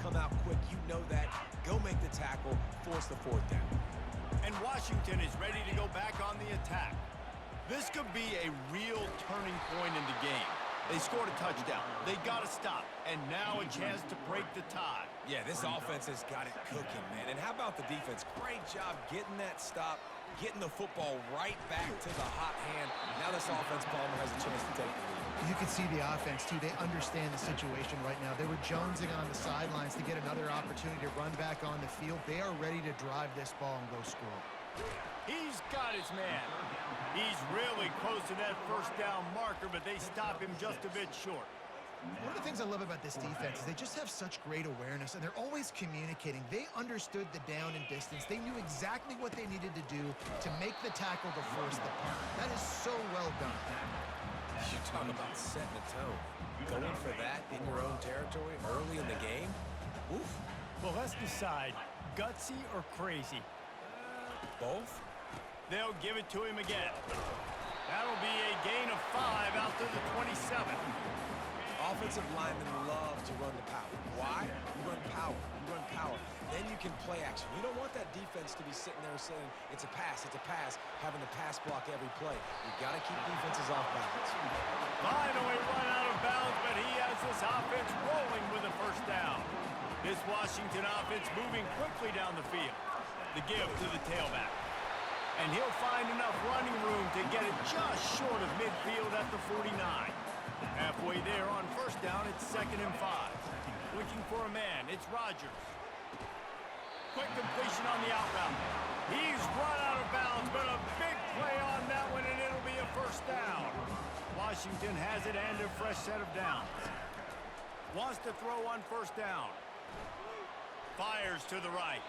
come out quick. You know that. Go make the tackle, force the fourth down. And Washington is ready to go back on the attack. This could be a real turning point in the game. They scored a touchdown. They got to stop. And now a chance to break the tie. Yeah, this offense has got it cooking, man. And how about the defense? Great job getting that stop, getting the football right back to the hot hand. Now this offense, Palmer, has a chance to take the lead. You can see the offense, too. They understand the situation right now. They were jonesing on the sidelines to get another opportunity to run back on the field. They are ready to drive this ball and go score. He's got his man. He's really close to that first down marker, but they stop him just a bit short. One of the things I love about this defense is they just have such great awareness, and they're always communicating. They understood the down and distance. They knew exactly what they needed to do to make the tackle to force the punt. That is so well done. You talk about setting a tone. Going for that in your own territory early in the game? Oof. Well, let's decide, gutsy or crazy? Both? They'll give it to him again. That'll be a gain of 5 out to the 27. Offensive linemen love to run the power. Why? You run power. You run power. Then you can play action. You don't want that defense to be sitting there saying, it's a pass, having to pass block every play. You've got to keep defenses off balance. Finally run out of bounds, but he has this offense rolling with a first down. This Washington offense moving quickly down the field. The give to the tailback. And he'll find enough running room to get it just short of midfield at the 49. Halfway there on first down, it's 2nd and 5. Looking for a man, it's Rodgers. Quick completion on the out route. He's run out of bounds, but a big play on that one, and it'll be a first down. Washington has it and a fresh set of downs. Wants to throw on first down. Fires to the right.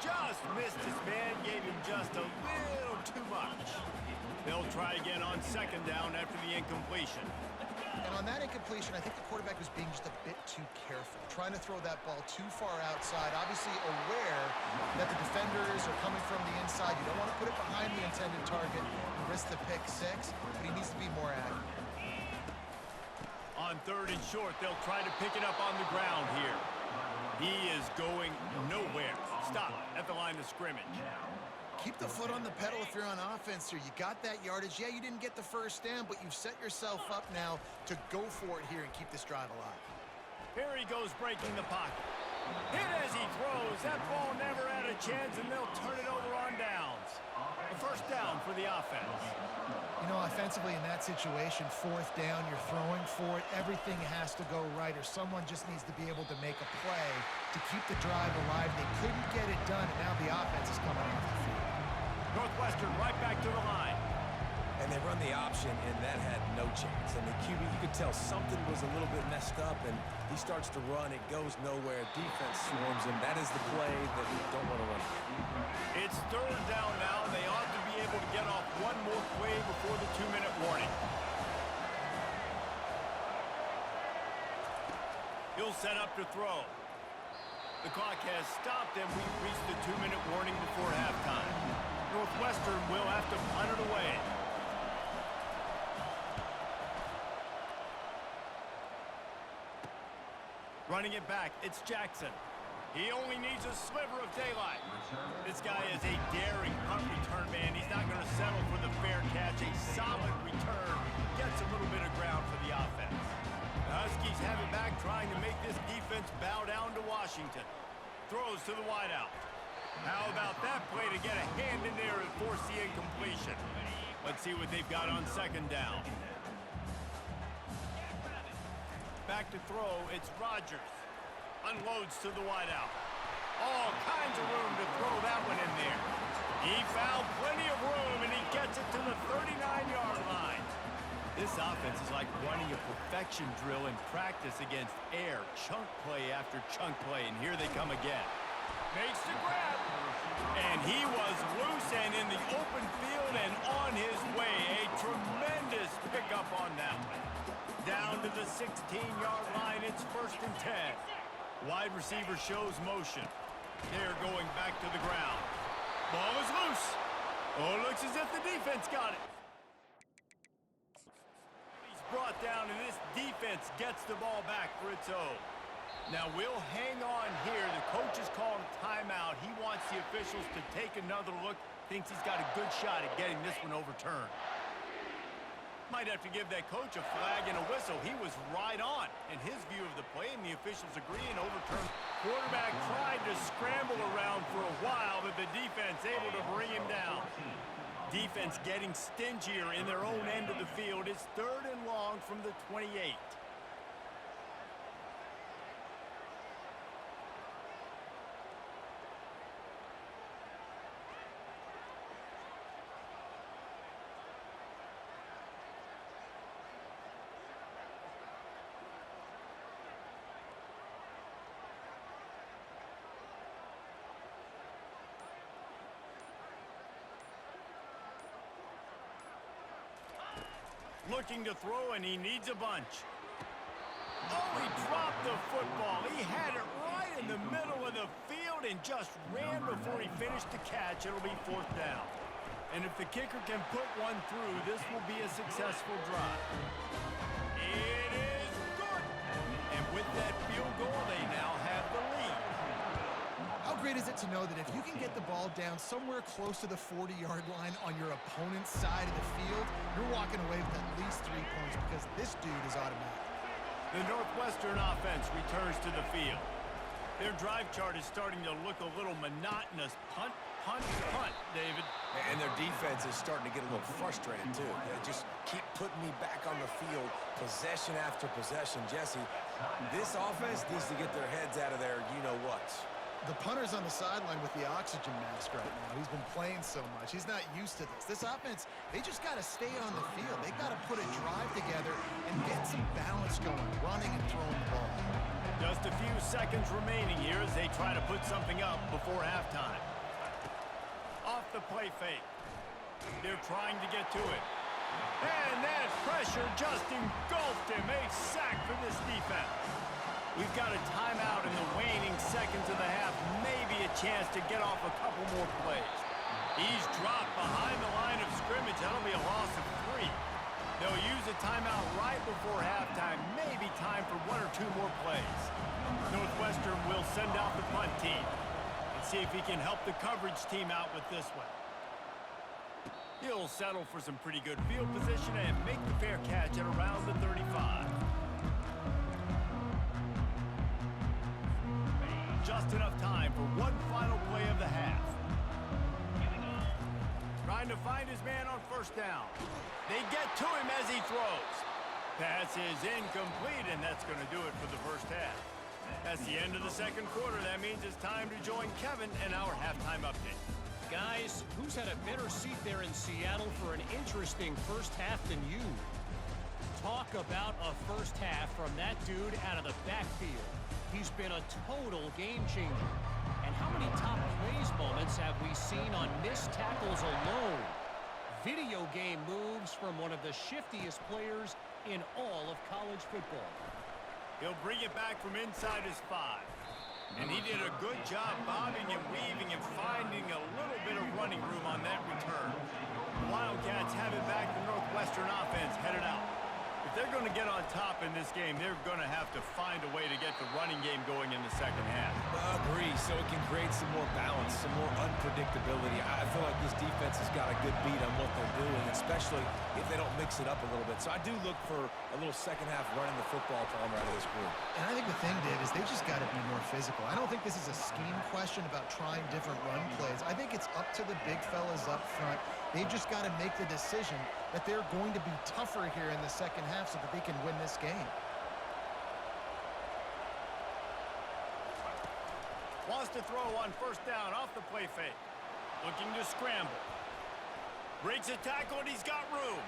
Just missed his man, gave him just a little too much. They'll try again on 2nd down after the incompletion. And on that incompletion, I think the quarterback was being just a bit too careful, trying to throw that ball too far outside, obviously aware that the defenders are coming from the inside. You don't want to put it behind the intended target and risk the pick 6, but he needs to be more accurate. On 3rd and short, they'll try to pick it up on the ground here. He is going nowhere. Stop at the line of scrimmage. Keep the foot on the pedal if you're on offense here. You got that yardage. Yeah, you didn't get the first down, but you've set yourself up now to go for it here and keep this drive alive. Here he goes breaking the pocket. Hit as he throws. That ball never had a chance, and they'll turn it over on downs. A first down for the offense. You know, offensively in that situation, 4th down, you're throwing for it. Everything has to go right, or someone just needs to be able to make a play to keep the drive alive. They couldn't get it done, and now the offense is coming off the field. Northwestern right back to the line. And they run the option, and that had no chance. And the QB, you could tell something was a little bit messed up, and he starts to run. It goes nowhere. Defense swarms him. That is the play that we don't want to run. It's 3rd down now. They ought to be able to get off one more play before the 2-minute warning. He'll set up to throw. The clock has stopped, and we've reached the 2-minute warning before halftime. Northwestern will have to punt it away. Running it back, it's Jackson. He only needs a sliver of daylight. This guy is a daring punt return man. He's not going to settle for the fair catch. A solid return gets a little bit of ground for the offense. The Huskies have it back, trying to make this defense bow down to Washington. Throws to the wideout. How about that play to get a hand in there and force the incompletion? Let's see what they've got on 2nd down. Back to throw, it's Rodgers. Unloads to the wideout. All kinds of room to throw that one in there. He found plenty of room, and he gets it to the 39-yard line. This offense is like running a perfection drill in practice against air. Chunk play after chunk play, and here they come again. Makes the grab. And he was loose and in the open field and on his way. A tremendous pickup on that one. Down to the 16-yard line, it's 1st and 10. Wide receiver shows motion. They're going back to the ground. Ball is loose. Oh, looks as if the defense got it. He's brought down, and this defense gets the ball back for its own. Now we'll hang on here. The coach is calling a timeout. He wants the officials to take another look. Thinks he's got a good shot at getting this one overturned. Might have to give that coach a flag and a whistle. He was right on in his view of the play, and the officials agree and overturn. Quarterback tried to scramble around for a while, but the defense able to bring him down. Defense getting stingier in their own end of the field. It's 3rd and long from the 28. Looking to throw, and he needs a bunch. Oh, he dropped the football. He had it right in the middle of the field and just ran before he finished the catch. It'll be 4th down. And if the kicker can put one through, this will be a successful drive. It is good. And with that field goal, they now have the lead. How great is it to know that if you can get the ball down somewhere close to the 40-yard line on your opponent's side of the field, you're walking away with at least 3 points because this dude is automatic. The Northwestern offense returns to the field. Their drive chart is starting to look a little monotonous. Punt, punt, punt, David. And their defense is starting to get a little frustrated, too. They just keep putting me back on the field, possession after possession. Jesse, this offense needs to get their heads out of their you-know-what. The punter's on the sideline with the oxygen mask right now. He's been playing so much. He's not used to this. This offense, they just got to stay on the field. They got to put a drive together and get some balance going, running and throwing the ball. Just a few seconds remaining here as they try to put something up before halftime. Off the play fake. They're trying to get to it. And that pressure just engulfed him. A sack for this defense. We've got a timeout in the waning seconds of the half. Maybe a chance to get off a couple more plays. He's dropped behind the line of scrimmage. That'll be a loss of 3. They'll use a timeout right before halftime. Maybe time for 1 or 2 more plays. Northwestern will send out the punt team and see if he can help the coverage team out with this one. He'll settle for some pretty good field position and make the fair catch at around the 35. Just enough time for one final play of the half. Trying to find his man on 1st down. They get to him as he throws. Pass is incomplete, and that's going to do it for the 1st half. That's the end of the 2nd quarter. That means it's time to join Kevin in our halftime update. Guys, who's had a better seat there in Seattle for an interesting 1st half than you? Talk about a 1st half from that dude out of the backfield. He's been a total game changer. And how many top plays moments have we seen on missed tackles alone? Video game moves from one of the shiftiest players in all of college football. He'll bring it back from inside his 5. And he did a good job bobbing and weaving and finding a little bit of running room on that return. Wildcats have it back. The Northwestern offense headed out. If they're going to get on top in this game, they're going to have to find a way to get the running game going in the 2nd half. I agree, so it can create some more balance, some more unpredictability. I feel like this defense has got a good beat on what they're doing, especially if they don't mix it up a little bit. So I do look for a little 2nd half running the football from out of this group. And I think the thing, Dave, is they just got to be more physical. I don't think this is a scheme question about trying different run plays. I think it's up to the big fellas up front. They've just got to make the decision that they're going to be tougher here in the 2nd half so that they can win this game. Wants to throw on 1st down off the play fake. Looking to scramble. Breaks a tackle, and he's got room.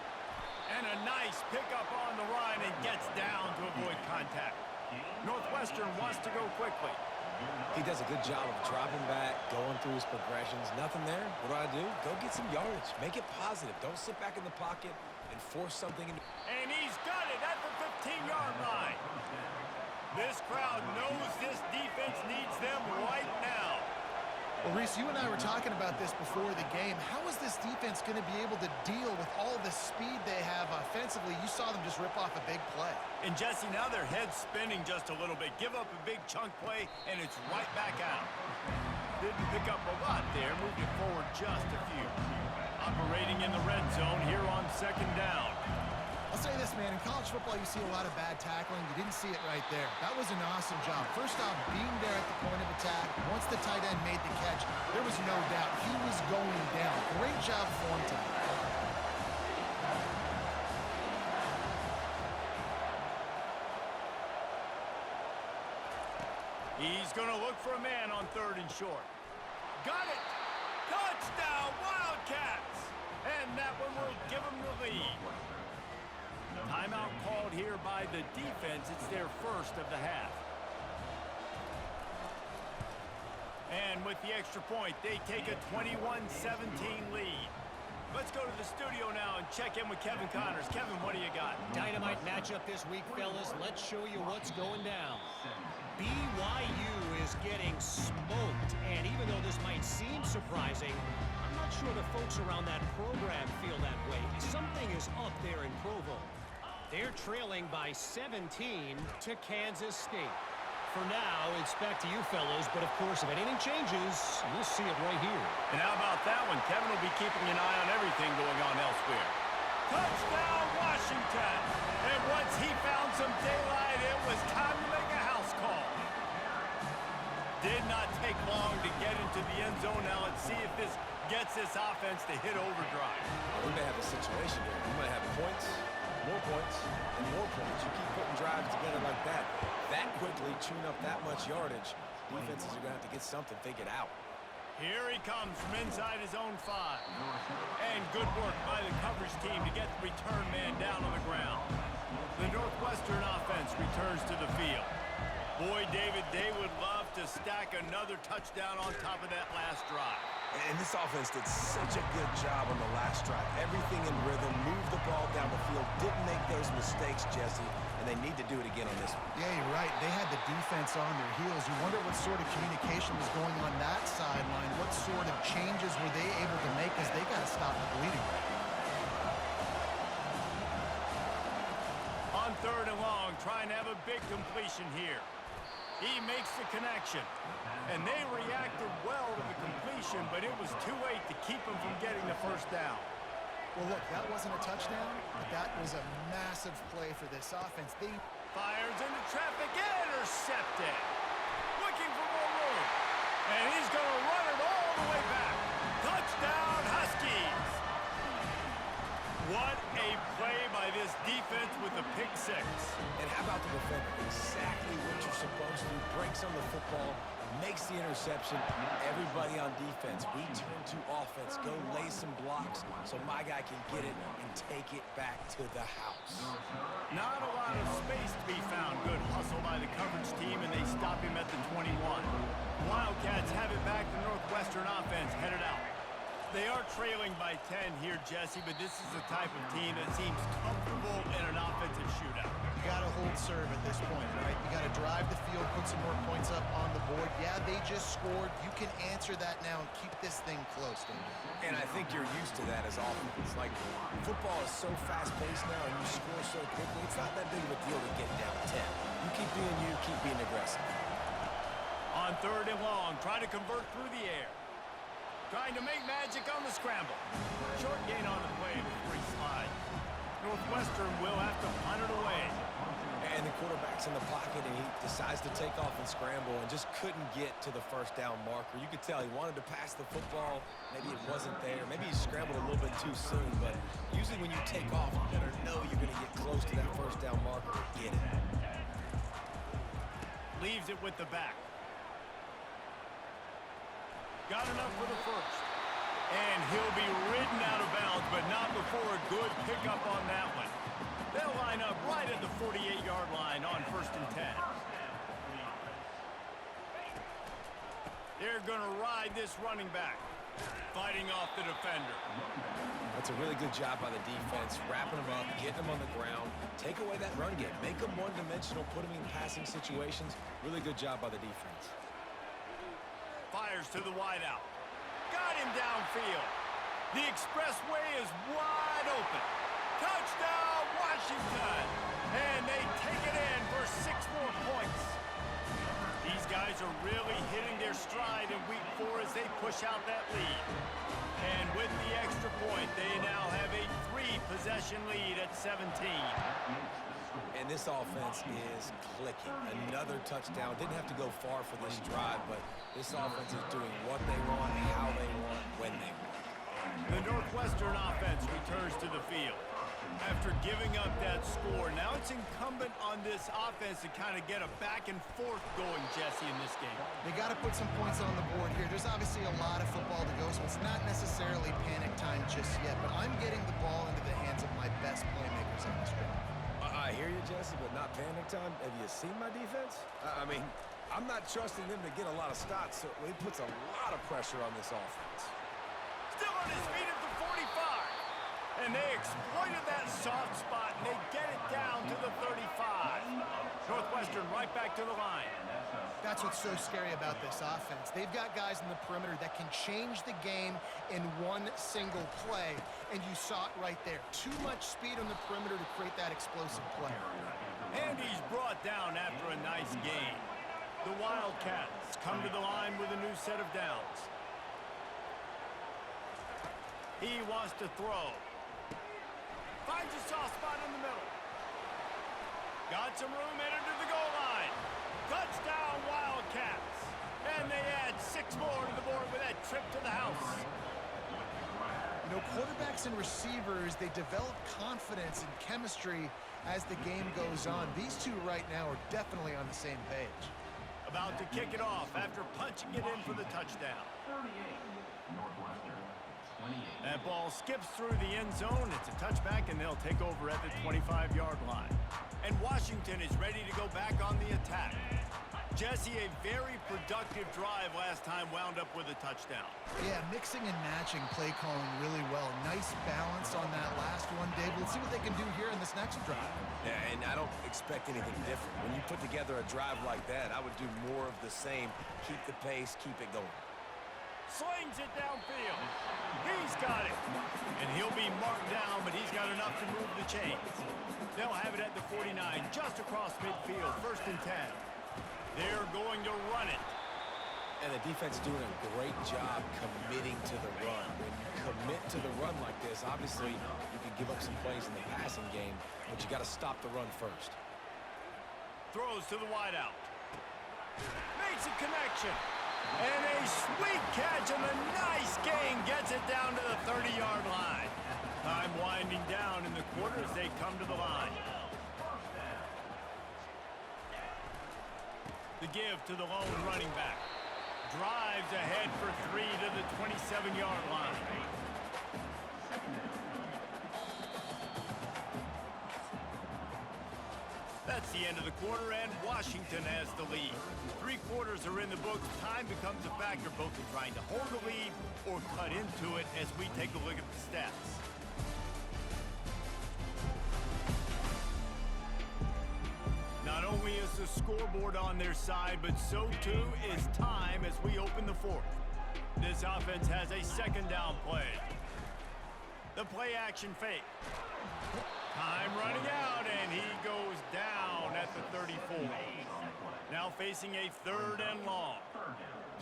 And a nice pickup on the line and gets down to avoid contact. Northwestern wants to go quickly. He does a good job of dropping back, going through his progressions. Nothing there. What do? Go get some yardage. Make it positive. Don't sit back in the pocket and force something into... And he's got it at the 15-yard line. This crowd knows this defense needs them right now. Well, Reese, you and I were talking about this before the game. How is this defense going to be able to deal with all the speed they have offensively? You saw them just rip off a big play. And Jesse, now their head's spinning just a little bit. Give up a big chunk play, and it's right back out. Didn't pick up a lot there, moved it forward just a few. Operating in the red zone here on second down. I'll say this, man. In college football, you see a lot of bad tackling. You didn't see it right there. That was an awesome job. First off, being there at the point of attack. Once the tight end made the catch, there was no doubt he was going down. Great job form time. He's going to look for a man on 3rd and short. Got it! Touchdown, Wildcats! And that one will give them the lead. Timeout called here by the defense. It's their first of the half. And with the extra point, they take a 21-17 lead. Let's go to the studio now and check in with Kevin Connors. Kevin, what do you got? Dynamite matchup this week, fellas. Let's show you what's going down. BYU is getting smoked, and even though this might seem surprising, I'm not sure the folks around that program feel that way. Something is up there in Provo. They're trailing by 17 to Kansas State. For now, it's back to you fellows, but of course, if anything changes, you'll see it right here. And how about that one? Kevin will be keeping an eye on everything going on elsewhere. Touchdown, Washington! And once he found some daylight, it was time to make a house call. Did not take long to get into the end zone. Now let's see if this gets this offense to hit overdrive. We may have a situation here. We might have points, more points, and more points. You keep putting drives together like that quickly, chewing up that much yardage, defenses are going to have to get something figured out. Here he comes from inside his own 5. And good work by the coverage team to get the return man down on the ground. The Northwestern offense returns to the field. Boy, David, they would love to stack another touchdown on top of that last drive. And this offense did such a good job on the last drive. Everything in rhythm, moved the ball down the field, didn't make those mistakes, Jesse, and they need to do it again on this one. Yeah, you're right. They had the defense on their heels. You wonder what sort of communication was going on that sideline. What sort of changes were they able to make as they got to stop the bleeding? On 3rd and long, trying to have a big completion here. He makes the connection. And they reacted well to the completion, but it was too late to keep him from getting the first down. Well, look, that wasn't a touchdown, but that was a massive play for this offense. They Fires into traffic, intercepted. Looking for more room. And he's going to run it all the way back. Touchdown, Huskies. What a play by this defense with the pick 6. And how about the defender? Exactly what you're supposed to do. Breaks on the football, makes the interception. Everybody on defense, we turn to offense. Go lay some blocks so my guy can get it and take it back to the house. Not a lot of space to be found. Good hustle by the coverage team, and they stop him at the 21. Wildcats have it back. The Northwestern offense headed out. They are trailing by 10 here, Jesse, but this is the type of team that seems comfortable in an offensive shootout. You got to hold serve at this point, right? You got to drive the field, put some more points up on the board. Yeah, they just scored. You can answer that now and keep this thing close, David. And I think you're used to that as offense. Like, football is so fast-paced now and you score so quickly, it's not that big of a deal to get down 10. You keep being you, keep being aggressive. On 3rd and long, trying to convert through the air. Trying to make magic on the scramble. Short gain on the play before he slides. Northwestern will have to punt it away. And the quarterback's in the pocket, and he decides to take off and scramble and just couldn't get to the first down marker. You could tell he wanted to pass the football. Maybe it wasn't there. Maybe he scrambled a little bit too soon. But usually when you take off, you better know you're going to get close to that first down marker to get it. Leaves it with the back. Got enough for the first. And he'll be ridden out of bounds, but not before a good pickup on that one. They'll line up right at the 48-yard line on 1st and 10. They're going to ride this running back, fighting off the defender. That's a really good job by the defense, wrapping them up, getting them on the ground, take away that run game, make them one-dimensional, put them in passing situations. Really good job by the defense. Fires to the wideout. Got him downfield. The expressway is wide open. Touchdown, Washington! And they take it in for 6 more points. These guys are really hitting their stride in week 4 as they push out that lead. And with the extra point, they now have a 3-possession lead at 17. And this offense is clicking. Another touchdown. Didn't have to go far for this drive, but this offense is doing what they want, how they want, when they want. The Northwestern offense returns to the field. After giving up that score, now it's incumbent on this offense to kind of get a back and forth going, Jesse, in this game. They got to put some points on the board here. There's obviously a lot of football to go, so it's not necessarily panic time just yet, but I'm getting the ball into the hands of my best playmakers on this drive. I hear you, Jesse, but not panic time. Have you seen my defense? I mean, I'm not trusting them to get a lot of stops, so it puts a lot of pressure on this offense. Still on his feet at the 45. And they exploited that soft spot, and they get it down to the 35. Northwestern right back to the line. That's what's so scary about this offense. They've got guys in the perimeter that can change the game in one single play, and you saw it right there. Too much speed on the perimeter to create that explosive play. And he's brought down after a nice gain. The Wildcats come to the line with a new set of downs. He wants to throw. Finds a soft spot in the middle. Got some room headed to the goal line. Touchdown, Wildcats. And they add 6 more to the board with that trip to the house. You know, quarterbacks and receivers, they develop confidence and chemistry as the game goes on. These two right now are definitely on the same page. About to kick it off after punching it in for the touchdown. That ball skips through the end zone. It's a touchback, and they'll take over at the 25-yard line. And Washington is ready to go back on the attack. Jesse, a very productive drive last time wound up with a touchdown. Yeah, mixing and matching play calling really well. Nice balance on that last one, Dave. Let's see what they can do here in this next drive. Yeah, and I don't expect anything different. When you put together a drive like that, I would do more of the same. Keep the pace, keep it going. Slings it downfield. He's got it. And he'll be marked down, but he's got enough to move the chains. They'll have it at the 49, just across midfield, 1st and 10. They're going to run it. And the defense doing a great job committing to the run. When you commit to the run like this, obviously you can give up some plays in the passing game, but you got to stop the run first. Throws to the wideout. Makes a connection. And a sweet catch and a nice gain gets it down to the 30-yard line. Time winding down in the quarter as they come to the line. The give to the lone running back. Drives ahead for 3 to the 27-yard line. That's the end of the quarter, and Washington has the lead. 3 quarters are in the books. Time becomes a factor both in trying to hold the lead or cut into it as we take a look at the stats. Not only is the scoreboard on their side, but so too is time as we open the 4th. This offense has a 2nd down play. The play action fake. Time running out, and he goes down at the 34. Now facing a 3rd and long.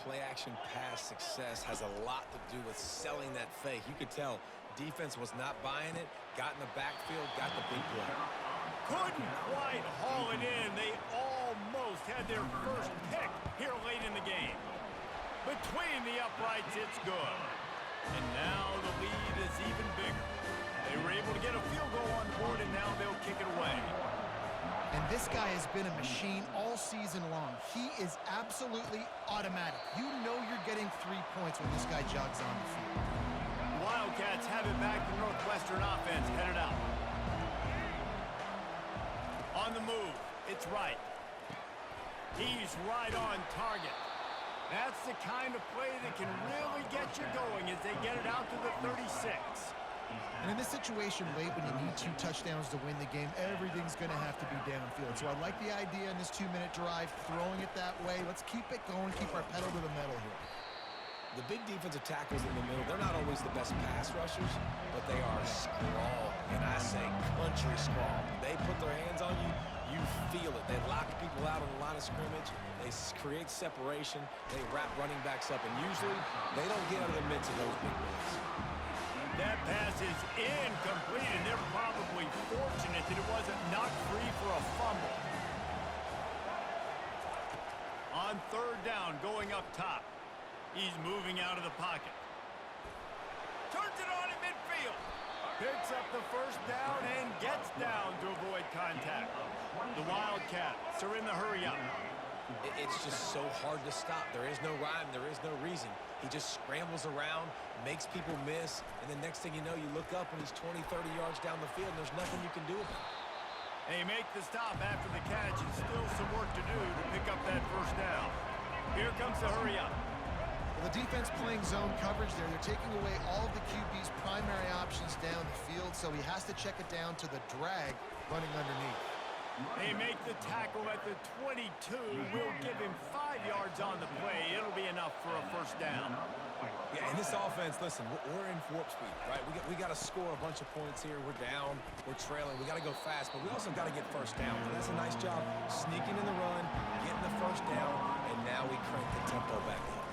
Play action pass success has a lot to do with selling that fake. You could tell defense was not buying it, got in the backfield, got the big play. Couldn't quite haul it in. They almost had their first pick here late in the game. Between the uprights, it's good. And now the lead is even bigger. They were able to get a field goal on the board, and now they'll kick it away. And this guy has been a machine all season long. He is absolutely automatic. You know you're getting 3 points when this guy jogs on the field. The Wildcats have it back. The Northwestern offense headed out. On the move, it's right. He's right on target. That's the kind of play that can really get you going as they get it out to the 36. And in this situation late when you need 2 touchdowns to win the game, everything's going to have to be downfield. So I like the idea in this 2-minute drive, throwing it that way. Let's keep it going, keep our pedal to the metal here. The big defensive tackles in the middle, they're not always the best pass rushers, but they are sprawl, and I say country sprawl. When they put their hands on you, you feel it. They lock people out on the line of scrimmage. They create separation. They wrap running backs up, and usually they don't get out of the midst of those big boys. That pass is incomplete, and they're probably fortunate that it wasn't knocked free for a fumble. On third down, going up top. He's moving out of the pocket. Turns it on in midfield. Picks up the first down and gets down to avoid contact. The Wildcats are in the hurry-up. It's just so hard to stop. There is no rhyme. There is no reason. He just scrambles around, makes people miss, and the next thing you know, you look up and he's 20, 30 yards down the field, and there's nothing you can do about it. They make the stop after the catch, and still some work to do to pick up that first down. Here comes the hurry-up. Well, the defense playing zone coverage there. They're taking away all of the QB's primary options down the field, so he has to check it down to the drag running underneath. They make the tackle at the 22. We'll give him 5 yards on the play. It'll be enough for a first down. Yeah, in this offense, listen, we're in warp speed, right? We got to score a bunch of points here. We're down. We're trailing. We got to go fast, but we also got to get first down. And that's a nice job sneaking in the run, getting the first down, and now we crank the tempo back up.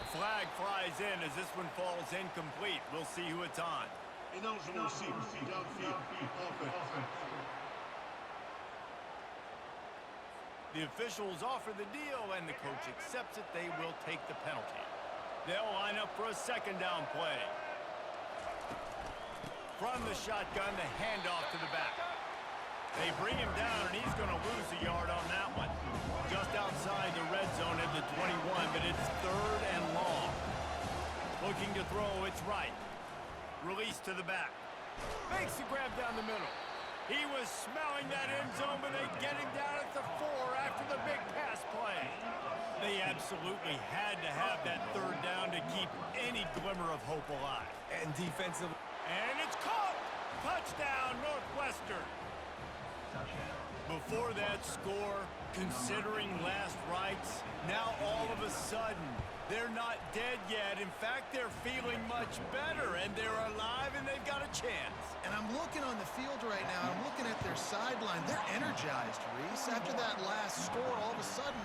The flag flies in as this one falls incomplete. We'll see who it's on. Ineligible receiver, downfield, offense. The officials offer the deal, and the coach accepts it. They will take the penalty. They'll line up for a second down play. From the shotgun, the handoff to the back. They bring him down, and he's going to lose a yard on that one. Just outside the red zone at the 21, but it's third and long. Looking to throw, it's right. Release to the back. Makes the grab down the middle. He was smelling that end zone, but they get him down at the 4 after the big pass play. They absolutely had to have that third down to keep any glimmer of hope alive. And defensive. And it's caught! Touchdown, Northwestern. Before that score, considering last rites, now all of a sudden, they're not dead yet. In fact, they're feeling much better, and they're alive, and they've got a chance. And I'm looking on the field right now. I'm looking at their sideline. They're energized, Reese. After that last score, all of a sudden,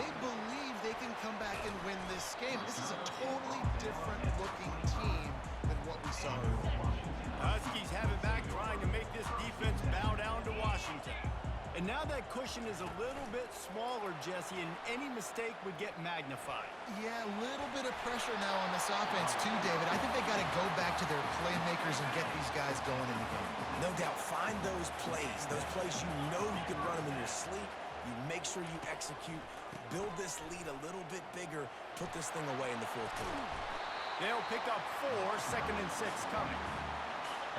they believe they can come back and win this game. This is a totally different-looking team than what we saw earlier. Huskies have it back, trying to make this defense bow down to Washington. And now that cushion is a little bit smaller, Jesse, and any mistake would get magnified. Yeah, a little bit of pressure now on this offense too, David. I think they got to go back to their playmakers and get these guys going in the game. No doubt, find those plays you know you can run them in your sleep. You make sure you execute, build this lead a little bit bigger, put this thing away in the fourth quarter. They'll pick up 4, 2nd and 6 coming.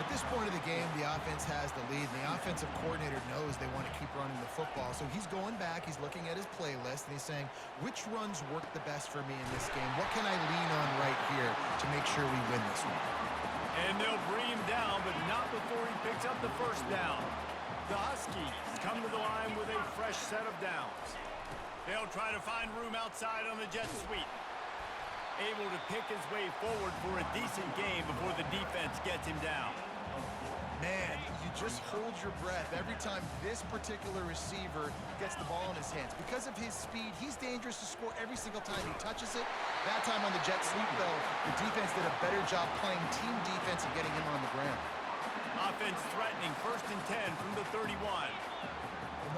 At this point of the game, the offense has the lead, and the offensive coordinator knows they want to keep running the football. So he's going back, he's looking at his playlist, and he's saying, which runs work the best for me in this game? What can I lean on right here to make sure we win this one? And they'll bring him down, but not before he picks up the first down. The Huskies come to the line with a fresh set of downs. They'll try to find room outside on the jet sweep. Able to pick his way forward for a decent game before the defense gets him down. Man, you just hold your breath every time this particular receiver gets the ball in his hands. Because of his speed, he's dangerous to score every single time he touches it. That time on the jet sweep, though, the defense did a better job playing team defense and getting him on the ground. Offense threatening, 1st and 10 from the 31.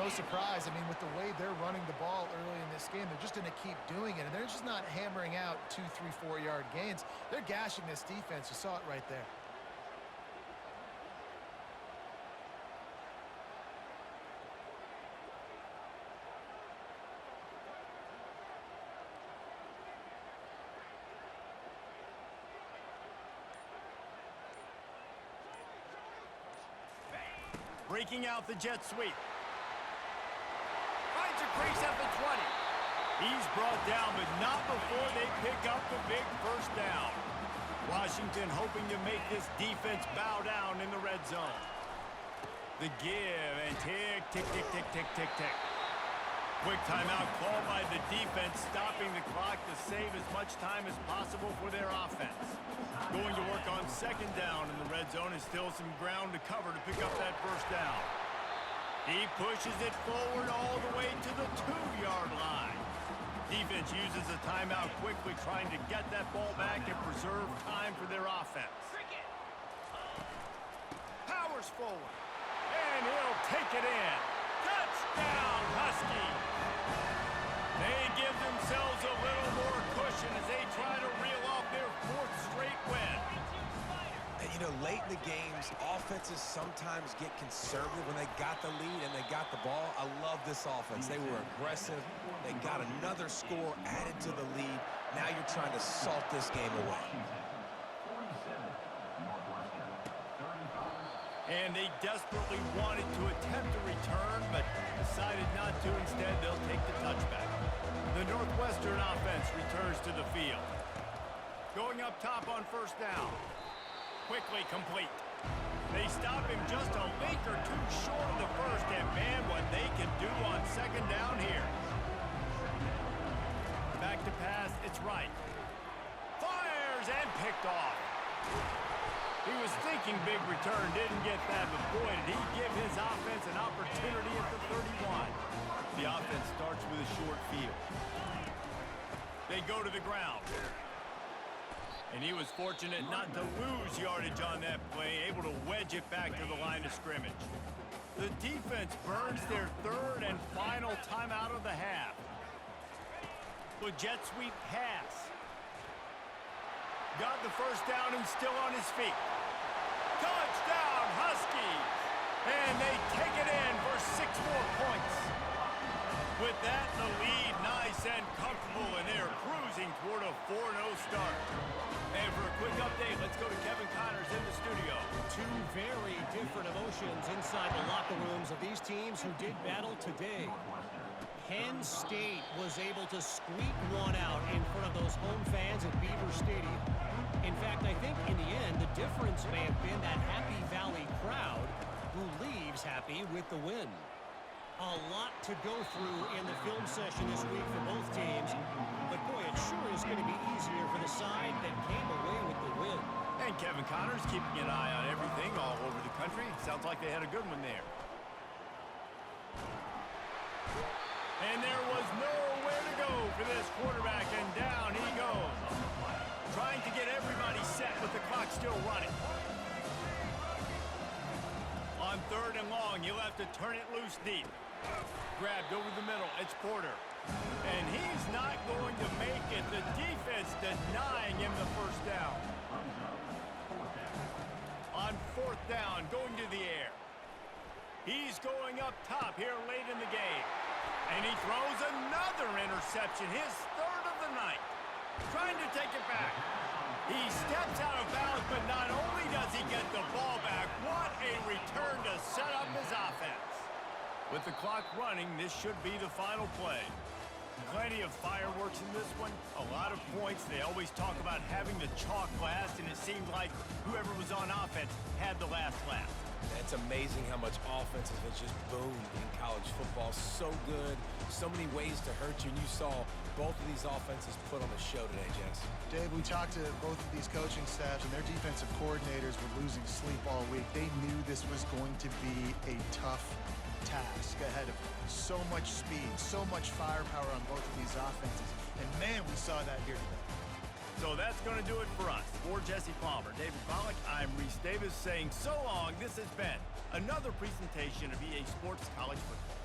No surprise. I mean, with the way they're running the ball early in this game, they're just going to keep doing it. And they're just not hammering out 2, 3, 4-yard gains. They're gashing this defense. You saw it right there. Breaking out the jet sweep. Finds a crease at the 20. He's brought down, but not before they pick up the big first down. Washington hoping to make this defense bow down in the red zone. The give, and tick, tick, tick, tick, tick, tick, tick. Quick timeout called by the defense, stopping the clock to save as much time as possible for their offense. Going to work on second down in the red zone, is still some ground to cover to pick up that first down. He pushes it forward all the way to the 2-yard line. Defense uses a timeout quickly, trying to get that ball back and preserve time for their offense. Powers forward, and he'll take it in. Touchdown, Huskies! They give themselves a little more cushion as they try to reel off their 4th straight win. And, you know, late in the games, offenses sometimes get conservative when they got the lead and they got the ball. I love this offense. They were aggressive. They got another score added to the lead. Now you're trying to salt this game away. And they desperately wanted to attempt a return, but decided not to. Instead, they'll take the touchback. The Northwestern offense returns to the field. Going up top on first down. Quickly complete. They stop him just a link or two short of the first, and man, what they can do on second down here. Back to pass, it's right. Fires and picked off. He was thinking big return, didn't get that, but boy, did he give his offense an opportunity at the 31. The offense starts with a short field. They go to the ground. And he was fortunate not to lose yardage on that play, able to wedge it back to the line of scrimmage. The defense burns their 3rd and final timeout of the half. The jet sweep pass. Got the first down and still on his feet. Touchdown, Huskies! And they take it in for 6 more points. With that, the lead nice and comfortable, and they're cruising toward a 4-0 start. And for a quick update, let's go to Kevin Connors in the studio. 2 very different emotions inside the locker rooms of these teams who did battle today. Penn State was able to squeak one out in front of those home fans at Beaver Stadium. In fact, I think in the end, the difference may have been that Happy Valley crowd who leaves happy with the win. A lot to go through in the film session this week for both teams, but boy, it sure is going to be easier for the side that came away with the win. And Kevin Connors keeping an eye on everything all over the country. Sounds like they had a good one there. And there was nowhere to go for this quarterback, and down he goes. Trying to get everybody set with the clock still running. On 3rd and long, he'll have to turn it loose deep. Grabbed over the middle, it's Porter. And he's not going to make it. The defense denying him the first down. On 4th down, going to the air. He's going up top here late in the game. And he throws another interception, his 3rd of the night. Trying to take it back. He steps out of bounds, but not only does he get the ball back, what a return to set up his offense. With the clock running, this should be the final play. Plenty of fireworks in this one, a lot of points. They always talk about having the chalk last, and it seemed like whoever was on offense had the last laugh. It's amazing how much offenses have just boomed in college football. So good, so many ways to hurt you, and you saw both of these offenses put on a show today, Jess. Dave, we talked to both of these coaching staffs, and their defensive coordinators were losing sleep all week. They knew this was going to be a tough task ahead of them. So much speed, so much firepower on both of these offenses. And, man, we saw that here today. So that's going to do it for us. For Jesse Palmer, David Pollack, I'm Reese Davis saying so long. This has been another presentation of EA Sports College Football.